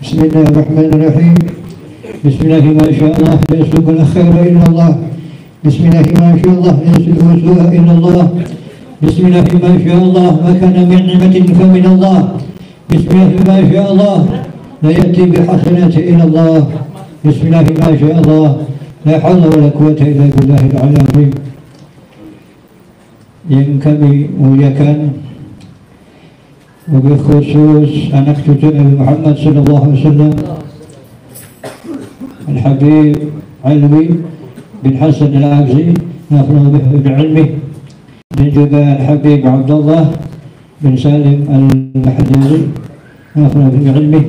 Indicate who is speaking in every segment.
Speaker 1: بسم الله الرحمن الرحيم. بسم الله ما شاء الله لا يسلك الخير إلا الله. بسم الله ما شاء الله لا يسلك السوء إلا الله. بسم الله ما شاء الله ما كان من نعمة فمن الله. بسم الله ما شاء الله لا يأتي بحسنات إلى الله. بسم الله ما شاء الله لا حول ولا قوة إلا بالله العلي العظيم. Yang kami muliakan, wabil khusus anak cucu Nabi Muhammad sallallahu alaihi wasallam, Al-Habib Alwi bin Hasan Al-Abzi nafnu bi'ilmih, dan juga Al-Habib Abdullah bin Salim Al-Mahdazi nafnu bi'ilmih,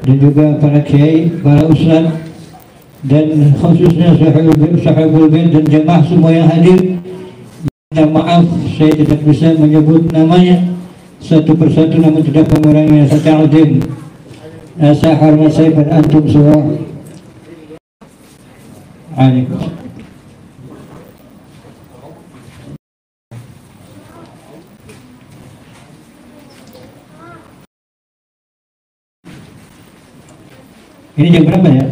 Speaker 1: dan juga para kiai, para ustaz, dan khususnya sahabul bait dan jemaah semua yang hadir. Maaf saya tidak bisa menyebut namanya satu persatu, namun tidak mengurangi rasa ta'zim, rasa hormat saya pada antum semua. Ini jam berapa ya?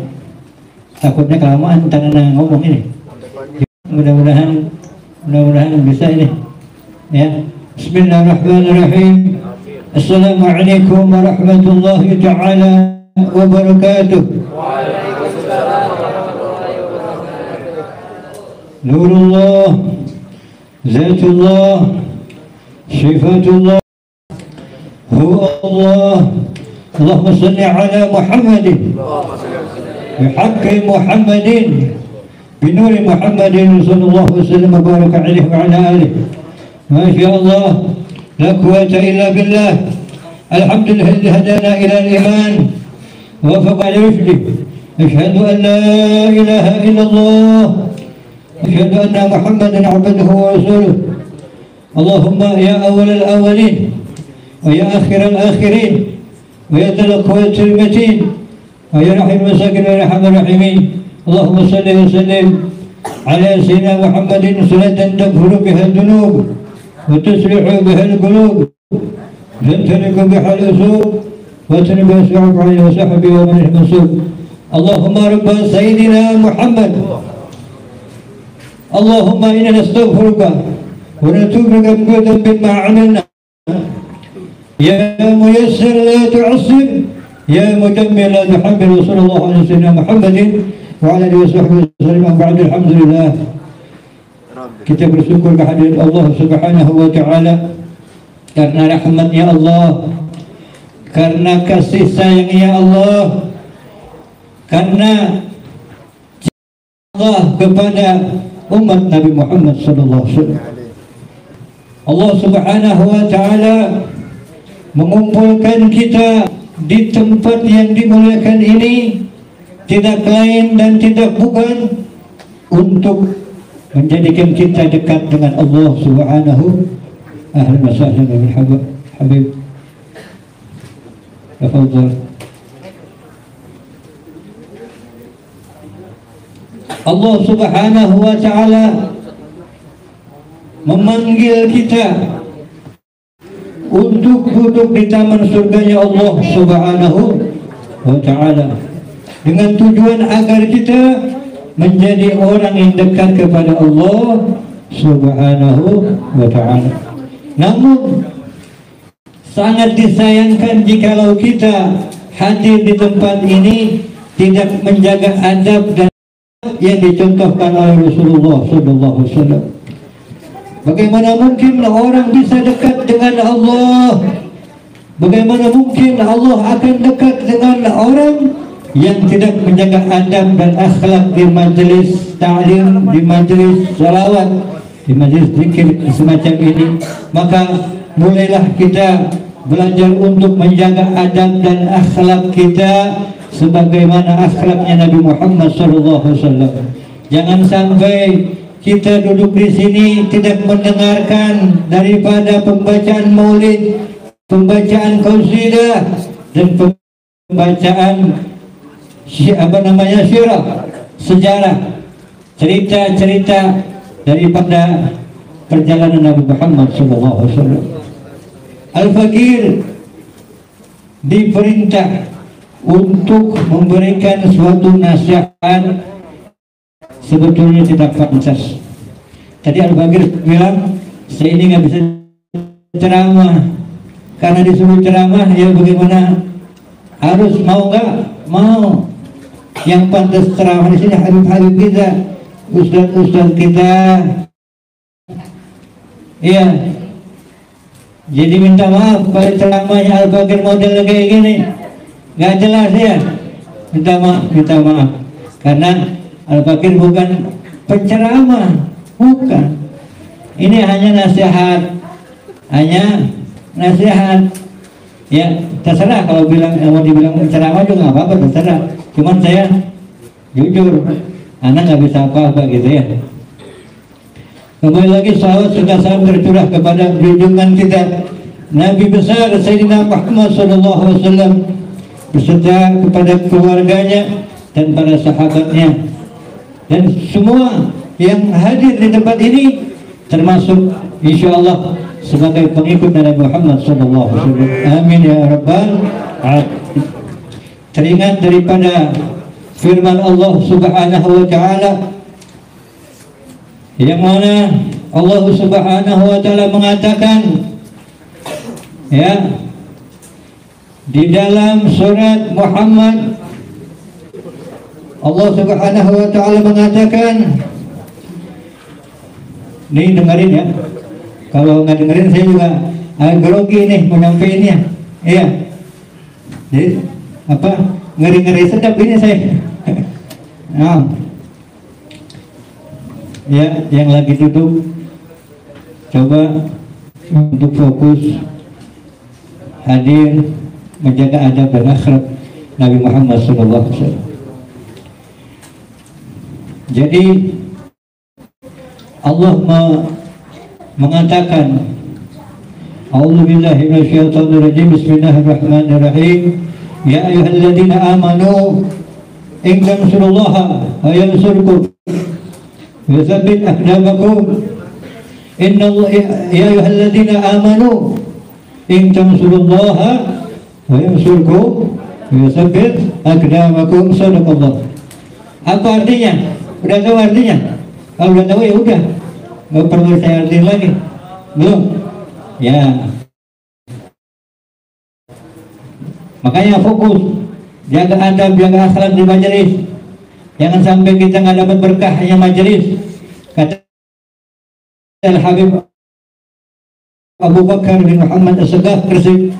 Speaker 1: Takutnya kelamaan tanah ngomong ini. Mudah-mudahan bisa ini ya. Bismillahirrahmanirrahim. Assalamualaikum warahmatullahi ta'ala wabarakatuh. Nurullah, Zatullah, Sifatullah, Huwa Allah. Allahumma salli ala Muhammadin bihaqqi Muhammadin بنور محمد صلى الله وسلم وبارك عليه وعلى آله. ما شاء الله لا قوة إلا بالله. الحمد لله الذي هدانا إلى الإيمان ووفق لرشده. أشهد أن لا إله إلا الله. أشهد أن محمدا عبده ورسوله. اللهم يا أول الأولين ويا آخر الآخرين ويا ذا القوة المتين ويا رحم المساكين ويا أرحم الراحمين. اللهم صل وسلم على سيدنا محمد صلاة تغفر بها الذنوب وتصلح بها القلوب تنتلك بها الأسوء وتنبه الصعب عليه وصحبه ومن المنصوب. اللهم رب سيدنا محمد، اللهم إنا نستغفرك ونتوب لك من كل ذنب ما عملنا. يا ميسر لا تعسر، يا مدمر لا تحمل. وصلى الله على سيدنا محمد وعلى alihi wasallam. Ba'da, alhamdulillah, kita bersyukur kehadirat Allah Subhanahu wa taala karena rahmatnya Allah, karena kasih sayangnya Allah, karena Allah kepada umat Nabi Muhammad sallallahu alaihi wasallam. Allah Subhanahu wa taala mengumpulkan kita di tempat yang dimuliakan ini tidak lain dan tidak bukan untuk menjadikan kita dekat dengan Allah Subhanahu. Ahlan wa sahlan bil habib. Tafadhal. Allah Subhanahu wa taala memanggil kita untuk duduk di taman surganya Allah Subhanahu wa taala, dengan tujuan agar kita menjadi orang yang dekat kepada Allah Subhanahu wa ta'ala. Namun sangat disayangkan jikalau kita hadir di tempat ini tidak menjaga adab dan yang dicontohkan oleh Rasulullah sallallahu alaihi wasallam. Bagaimana mungkin orang bisa dekat dengan Allah? Bagaimana mungkin Allah akan dekat dengan orang yang tidak menjaga adab dan akhlak di majelis ta'lim, di majelis salawat, di majelis zikir semacam ini? Maka mulailah kita belajar untuk menjaga adab dan akhlak kita sebagaimana akhlaknya Nabi Muhammad SAW. Jangan sampai kita duduk di sini tidak mendengarkan daripada pembacaan maulid, pembacaan qasidah, dan pembacaan sirah, sejarah, cerita-cerita daripada perjalanan Nabi Muhammad SAW. Al-Fakir diperintah untuk memberikan suatu nasihat sebetulnya tidak pantas. Tadi Al-Bagir bilang, saya ini nggak bisa ceramah, karena disuruh ceramah ya bagaimana, harus mau nggak mau. Yang pantas ceramah di sini Habib-habib kita, ustaz-ustaz kita. Iya, jadi minta maaf kalau ceramahnya Al-Bagir model kayak gini nggak jelas ya. Minta maaf karena Al-Bagir bukan penceramah, bukan. Ini hanya nasihat, ya terserah. Kalau mau dibilang ceramah juga nggak apa-apa, terserah. Cuman saya jujur, anak nggak bisa apa-apa gitu ya. Kembali lagi sahabat serta salam tercurah kepada junjungan kita Nabi besar Sayyidina Muhammad SAW beserta kepada keluarganya dan para sahabatnya dan semua yang hadir di tempat ini, termasuk insyaallah sebagai pengikut Nabi Muhammad SAW. Amin ya rabbal alamin. Teringat daripada firman Allah Subhanahu wa taala yang mana Allah Subhanahu wa taala mengatakan ya di dalam surat Muhammad, Allah Subhanahu wa taala mengatakan, nih dengerin ya, kalau nggak dengerin saya juga agak grogi nih menyampaikannya. Iya, jadi apa, ngeri-ngeri sedap ini saya. Nah, ya, yang lagi duduk coba untuk fokus hadir menjaga adab dan akhlak Nabi Muhammad SAW. Jadi Allah mengatakan, A'udzubillahi minasyaitonirrajim, bismillahirrahmanirrahim, ya ayyuhalladzina amanu in tansurullaha yansurkum yuthabbit aqdamakum. Innallaha ya ayyuhalladzina amanu in tansurullaha wa yansurkum yuthabbit aqdamakum. Sadaqallah. Apa artinya? Udah tahu artinya? Kalau udah tahu ya udah, nggak perlu saya artiin lagi. Belum? Ya. Makanya fokus, jaga adab, jaga akhlak di majelis. Jangan sampai kita nggak dapat berkahnya majelis. Kata Al-Habib Abu Bakar bin Muhammad As-Sagaf Gresik,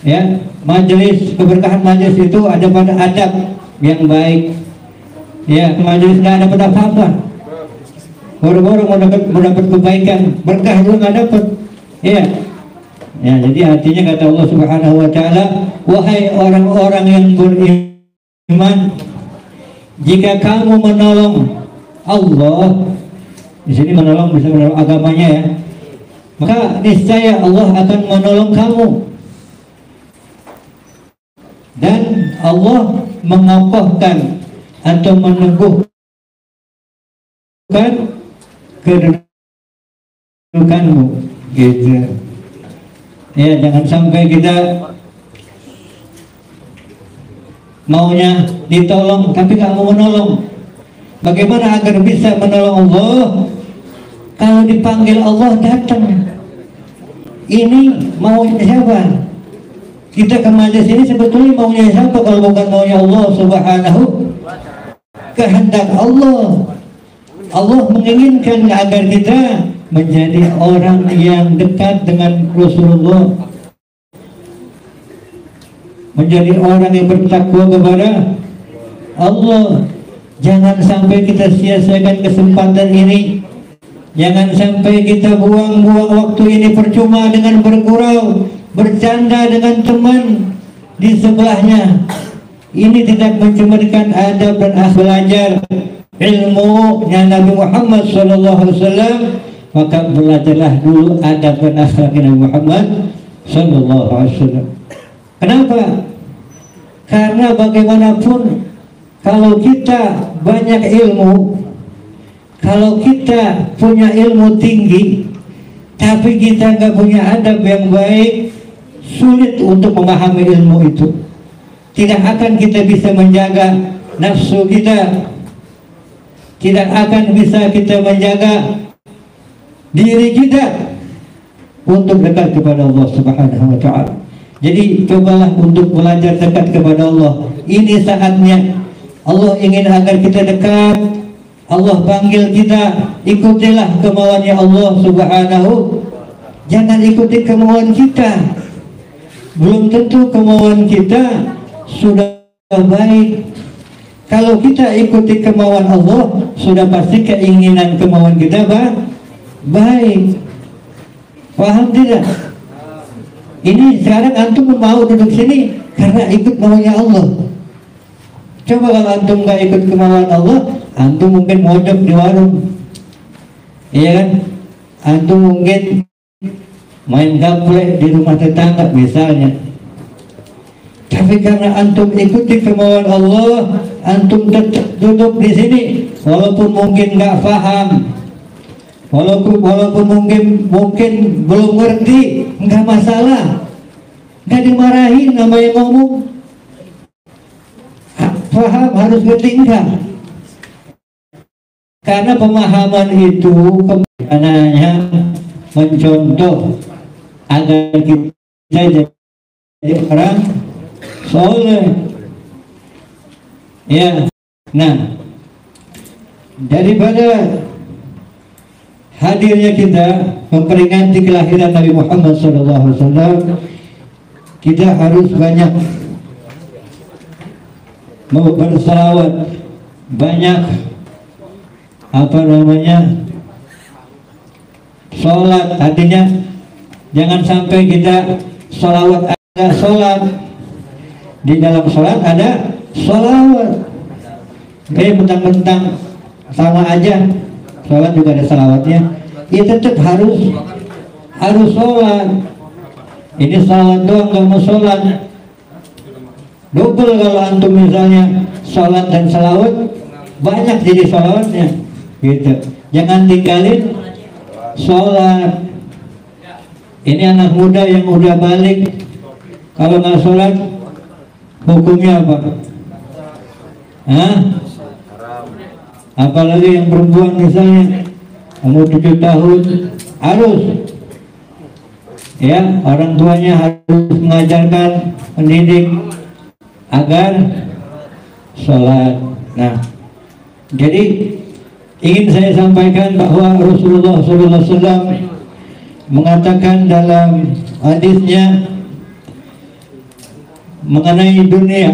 Speaker 1: ya, majelis, keberkahan majelis itu ada pada adab yang baik. Ya, majelis nggak dapat apa-apa. Baru-baru mau dapat kebaikan, berkah juga nggak dapat. Ya, ya, jadi artinya kata Allah Subhanahu Wa Taala, wahai orang-orang yang beriman, jika kamu menolong Allah, di sini menolong bisa menolong agamanya ya, maka niscaya Allah akan menolong kamu. Dan Allah mengokohkan atau meneguhkan kedudukanmu, gitu. Ya, jangan sampai kita maunya ditolong tapi gak mau menolong. Bagaimana agar bisa menolong Allah? Kalau dipanggil Allah datang. Ini maunya siapa? Kita ke majelis ini sebetulnya maunya siapa kalau bukan maunya Allah Subhanahu? Kehendak Allah. Allah menginginkan agar kita menjadi orang yang dekat dengan Rasulullah, menjadi orang yang bertakwa kepada Allah. Jangan sampai kita sia-siakan kesempatan ini. Jangan sampai kita buang-buang waktu ini percuma dengan bergurau, bercanda dengan teman di sebelahnya. Ini tidak mencemarkan adab dan akhlak belajar ilmu Nabi Muhammad SAW. Maka belajarlah dulu adab dan akhlak Nabi Muhammad SAW. Kenapa? Karena bagaimanapun kalau kita banyak ilmu, kalau kita punya ilmu tinggi, tapi kita nggak punya adab yang baik, sulit untuk memahami ilmu itu. tidak akan kita bisa menjaga nafsu kita, tidak akan bisa kita menjaga diri kita untuk dekat kepada Allah Subhanahu wa Ta'ala. Jadi cobalah untuk belajar dekat kepada Allah. Ini saatnya. Allah ingin agar kita dekat. Allah panggil kita, ikutilah kemauannya Allah Subhanahu. Jangan ikuti kemauan kita. Belum tentu kemauan kita sudah baik. Kalau kita ikuti kemauan Allah, sudah pasti keinginan kemauan kita baik. Paham tidak? Ini sekarang antum mau duduk sini karena ikut maunya Allah. Coba kalau antum nggak ikut kemauan Allah, antum mungkin mojok di warung, iya kan? Antum mungkin main gaple di rumah tetangga misalnya. Tapi karena antum ikuti kemauan Allah, antum tetap duduk di sini, walaupun mungkin nggak paham, walaupun mungkin belum ngerti, nggak masalah, nggak dimarahin nama yang ngomong. Paham harus ngerti enggak? Karena pemahaman itu kemudiannya mencontoh agar kita jadi orang soleh. Ya, nah daripada hadirnya kita memperingati kelahiran Nabi Muhammad SAW, kita harus banyak bersalawat, banyak sholat. Artinya jangan sampai kita sholawat ada sholat, di dalam sholat ada sholawat. Mentang-mentang sama aja, sholat juga ada salawatnya. Ya tetap harus sholat. Ini sholat doang nggak mau sholat, double. Kalau antum misalnya sholat dan salawat, banyak jadi salawatnya gitu. Jangan tinggalin sholat. Ini anak muda yang udah balik, kalau nggak sholat hukumnya apa? Hah? Apalagi yang perempuan misalnya umur 7 tahun harus, ya, orang tuanya harus mengajarkan, mendidik agar sholat. Nah, jadi ingin saya sampaikan bahwa Rasulullah SAW mengatakan dalam hadisnya mengenai dunia,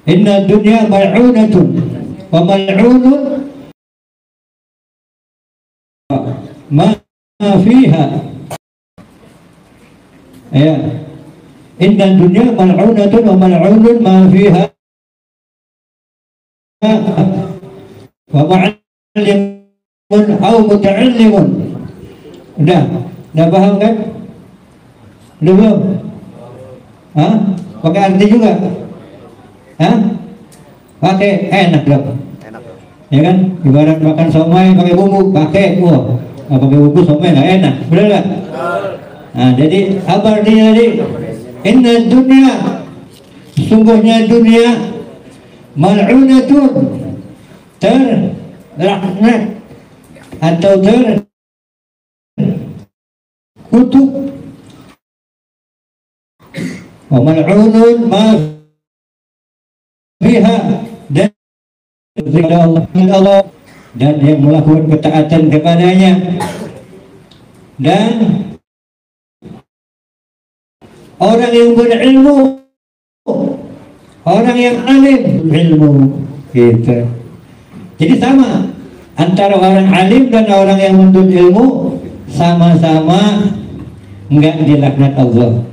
Speaker 1: inna dunya mal'unatun wa mal'unun ma fiha. Ya, inna dunya mal'unatun wa mal'unun ma fiha wa ma'allimun aw muta'allimun. Udah paham kan? Udah belum? Hah? Pakai arti juga? Hah? Pakai enak dong. Ya kan? Ibarat makan somai pakai bumbu, pakai pakai bumbu somai nggak enak, benar nggak? Nah, jadi apa artinya tadi? Inna dunya, sungguhnya dunia mal'unatun, terlaknat atau terkutuk. Wa mal'unun ma fiha, dan Allah dan yang melakukan ketaatan kepadanya, dan orang yang berilmu, orang yang alim ilmu gitu. Jadi sama antara orang alim dan orang yang menuntut ilmu, sama-sama enggak dilaknat Allah.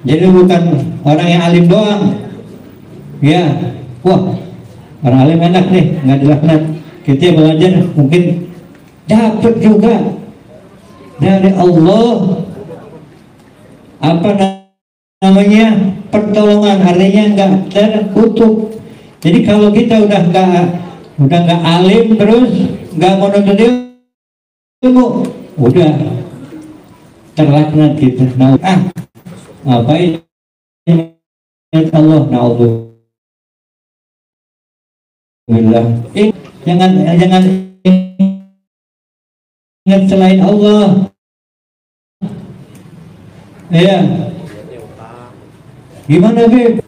Speaker 1: Jadi bukan orang yang alim doang, ya, wah orang alim enak nih nggak dilaknat, kita belajar mungkin dapat juga dari Allah apa namanya pertolongan, artinya nggak terkutuk. Jadi kalau kita udah nggak alim terus nggak mau nuntut ilmu, udah terlaknat kita. Nah, apa ini Allah, naudzubillah. Jangan ingat selain Allah. Ya, gimana Bib?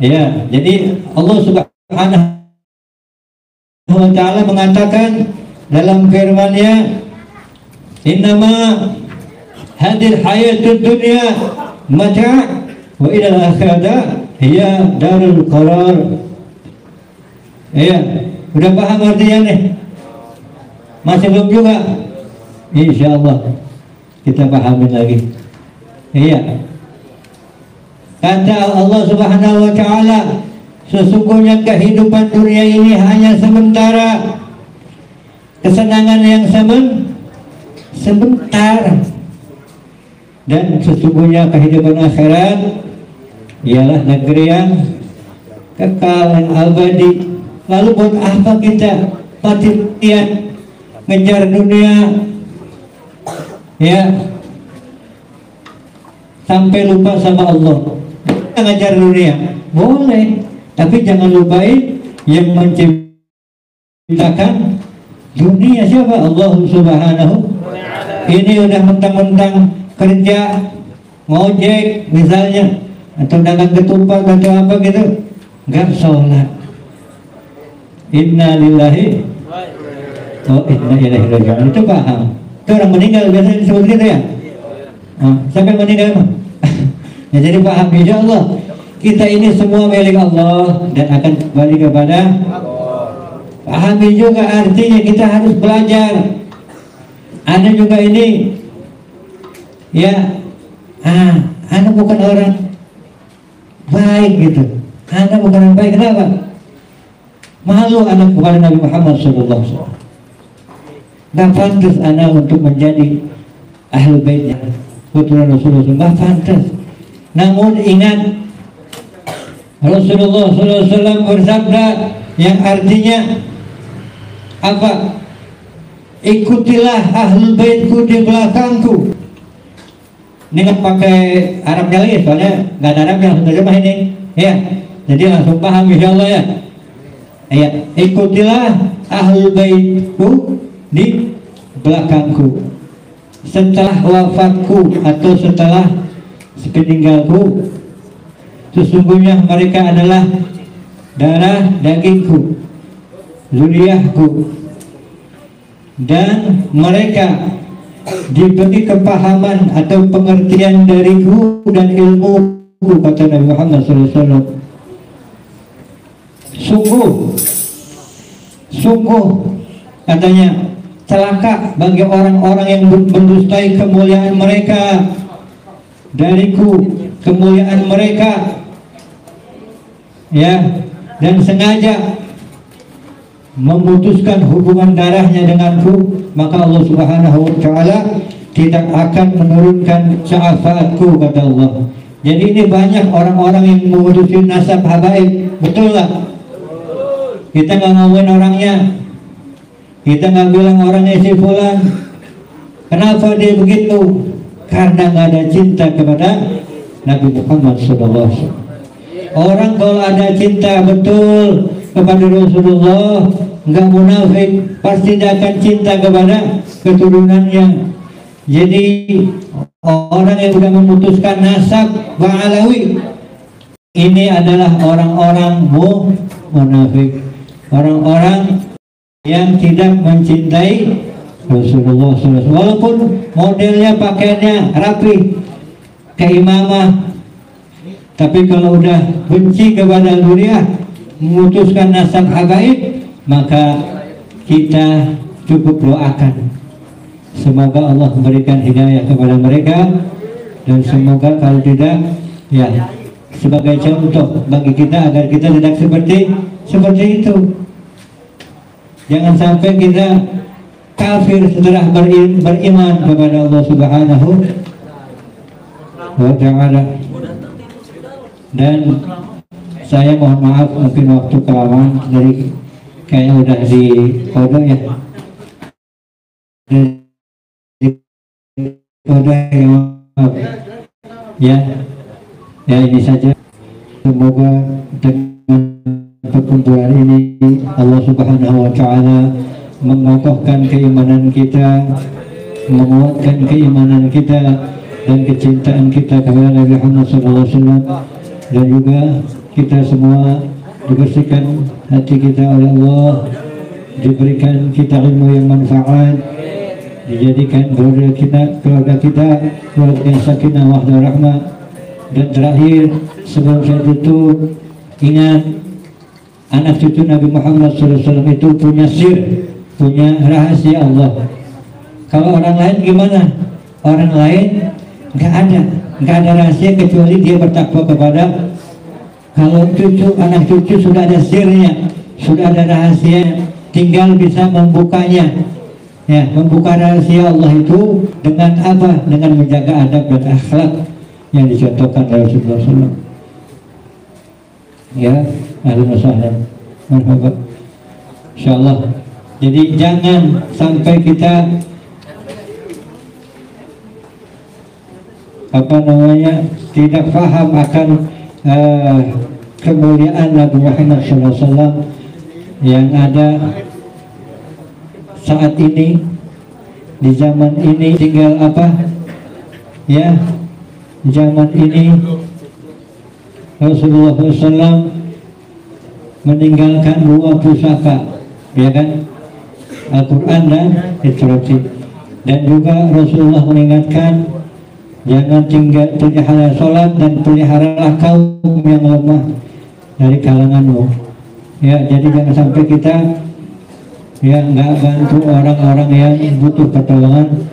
Speaker 1: Ya, jadi Allah Subhanahu wa ta'ala mengatakan dalam firman-Nya, innama hadil hayatud dunya mata' wa ilal akhirah hiya darul qarar. Ya, udah paham artinya nih? Masih belum juga? Insya Allah kita pahamin lagi. Iya. Kata Allah Subhanahu wa ta'ala, sesungguhnya kehidupan dunia ini hanya sementara, kesenangan yang sebentar, dan sesungguhnya kehidupan akhirat ialah negeri yang kekal dan abadi. Lalu buat apa kita mati-matian ngejar dunia, ya, sampai lupa sama Allah? Ngejar dunia boleh, tapi jangan lupain yang menciptakan dunia. Siapa? Allah Subhanahu. Ini udah mentang-mentang kerja ngojek misalnya, atau dagang ketupat atau apa gitu, nggak sholat. Inna lillahi wa inna ilaihi raji'un. Itu paham? Itu orang meninggal biasanya disebut gitu ya. Sampai meninggal mah. Ya, jadi paham, insya Allah kita ini semua milik Allah dan akan kembali kepada Allah. Pahami juga artinya kita harus belajar. Anda juga ini, ya, Anda bukan orang baik gitu. Anda bukan orang baik, kenapa? Malu anak kepada Nabi Muhammad SAW. Gak pantas Anda untuk menjadi Ahlul Baitnya, keturunan Rasulullah. Gak pantas. Namun ingat, Rasulullah SAW bersabda yang artinya apa? Ikutilah Ahlul Baitku di belakangku. Ini nggak pakai Arabnya lagi, soalnya nggak ada Arab yang sudah terjemah ini, ya. Jadi langsung paham insya Allah ya. Ya, ikutilah Ahlul Baitku di belakangku setelah wafatku atau setelah sepeninggalku. Sesungguhnya mereka adalah darah dagingku, zuriyahku, dan mereka diberi kepahaman atau pengertian dariku dan ilmuku, kata Nabi Muhammad SAW. Sungguh katanya celaka bagi orang-orang yang mendustai kemuliaan mereka dariku, kemuliaan mereka, ya, dan sengaja memutuskan hubungan darahnya denganku, maka Allah Subhanahu wa ta'ala tidak akan menurunkan syafaatku, kata Allah. Jadi ini banyak orang-orang yang memutuskan nasab habaib, betul lah. Kita nggak ngomongin orangnya, kita nggak bilang orangnya si fulan. Kenapa dia begitu? Karena nggak ada cinta kepada Nabi Muhammad SAW. Orang kalau ada cinta betul kepada Rasulullah, nggak munafik, pasti dia akan cinta kepada keturunannya. Jadi orang yang sudah memutuskan nasab Ba'alawi ini adalah orang-orang munafik, orang-orang yang tidak mencintai Rasulullah SAW. Walaupun modelnya pakaiannya rapi, keimamah, tapi kalau udah benci kepada zuriyah, memutuskan nasab habaib, maka kita cukup doakan semoga Allah memberikan hidayah kepada mereka, dan semoga kalau tidak, ya, sebagai contoh bagi kita agar kita tidak seperti itu. Jangan sampai kita kafir setelah beriman kepada Allah Subhanahu wa ta'ala. Dan saya mohon maaf mungkin waktu kelamaan, dari kayaknya udah di kode ya. Udah ya, ya ini saja. Semoga dengan perkumpulan ini Allah Subhanahu wa Ta'ala mengokohkan keimanan kita, menguatkan keimanan kita dan kecintaan kita kepada Nabi Muhammad SAW, dan juga kita semua dibersihkan hati kita oleh Allah, diberikan kita ilmu yang manfaat, dijadikan keluarga kita keluarga yang sakinah wahdah rahmah. Dan terakhir sebelum saya tutup, ingat anak cucu Nabi Muhammad SAW itu punya sir, punya rahasia Allah. Kalau orang lain gimana? Orang lain nggak ada rahasia kecuali dia bertakwa kepada. Kalau anak cucu sudah ada sirnya, sudah ada rahasia, tinggal bisa membukanya. Ya, membuka rahasia Allah itu dengan apa? Dengan menjaga adab dan akhlak yang dicontohkan oleh Rasulullah SAW. Ya, ahlan wa sahlan, marhaba. Insyaallah. Jadi jangan sampai kita tidak paham akan kemuliaan Nabi Muhammad SAW yang ada saat ini, di zaman ini. Tinggal apa ya, zaman ini Rasulullah SAW meninggalkan 2 pusaka, ya kan, Al-Quran dan instruksi. Dan juga Rasulullah mengingatkan jangan pelihara sholat dan peliharalah kaum yang lemah dari kalanganmu. Ya, jadi jangan sampai kita ya nggak bantu orang-orang yang butuh pertolongan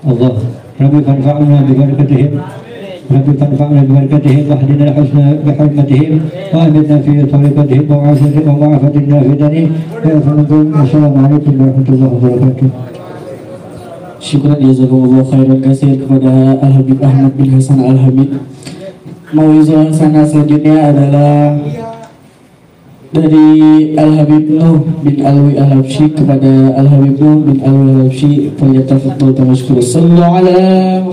Speaker 1: Allah. Rabbi fanfa'na bi barakatihim, Rabbi fanfa'na bi barakatihim, wahdina al-husna bi hurmatihim, wa aminna fi tariqatihim, wa afatina fi danihim. Assalamualaikum warahmatullahi wabarakatuh.
Speaker 2: Syukran jazakumullah khairan katsir kepada Al-Habib Ahmad bin Hasan Al-Habib. Mauizah sana selanjutnya adalah dari Al-Habib Nuh bin Alwi Al-Habsyi kepada Al-Habib Nuh bin Alwi Al-Habsyi. Falyatafadhal tamashkur. Sallallahu alaihi